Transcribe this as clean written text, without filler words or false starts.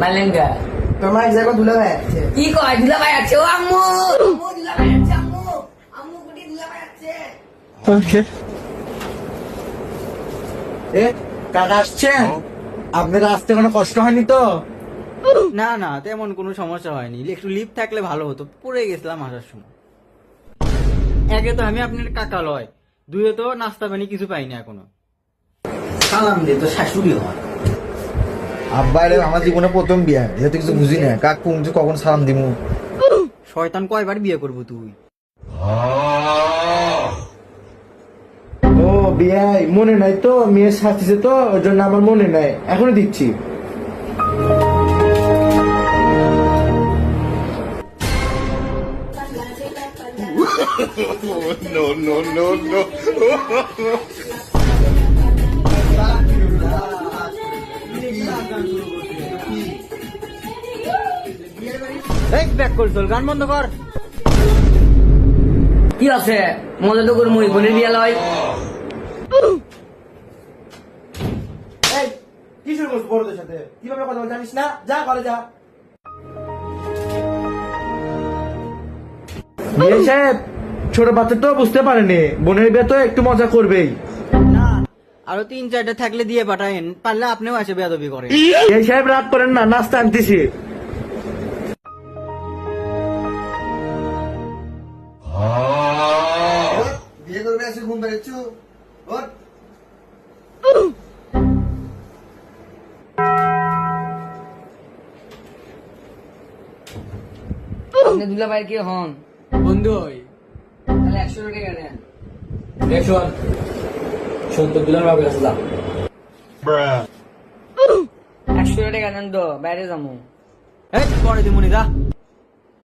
মালেঙ্গা তোমার এক জায়গায় দুলা ভাই আছে। কি কয় দুলা ভাই আছে ও আম্মু আম্মু দুলা ভাই আছে আম্মু আম্মু কুটি দুলা ভাই আছে ওকে এ কাকা আসছেন? আপনার আসতে কোনো কষ্ট হয়নি তো? না না তেমন কোনো সমস্যা হয়নি, একটু লিফট থাকলে ভালো হতো, পড়ে গেছিলাম আসার সময়। একে তো আমি আপনার কাকা লয়, দুয়ে তো নাস্তা পানি কিছু পাইনি এখনো। সালাম দে তো শাশুড়ি হয় আব্বা এটা আমার জীবনে প্রথম বিয়া, যেহেতু কিছু বুঝি না কাকু কখন সালাম দিমু। শয়তান কয়বার বিয়ে করবো তুই? ও বিয়াই মনে নাই তো, মেয়ের শাস্তিছে তো ওই জন্য আমার মনে নাই, এখনো দিচ্ছি। ব্যাক কর, চল গান বন্ধ কর। কি আছে মজা তো করে মুই বোনের বিয়া লয় এই কি শুরু করছিস বড়দের সাথে? কিভাবে কথা বলতে জানিস না? যা করে যা। বিয়ে সাহেব ছোট বাচ্চা তো বুঝতে পারেনি, বোনের বিয়ে তো একটু মজা করবেই। না আরো 3-4টা থাকলে দিয়ে পাঠায়েন, পারলে আপনিও এসে বেয়াদবি করেন। বিয়ে সাহেব রাগ করেন না, নাস্তা আনতেছি। বিয়ে করবে এসে ঘুম পেয়েছো? আপনি দুলা ভাই কি হন বন্ধু হই। তাহলে 100 টাকা নেন দেখুন সত্তর দিলার বাবু কাছে যা 100 টাকা নেন তো বাইরে যাবো এই পরে দিমুনি যা।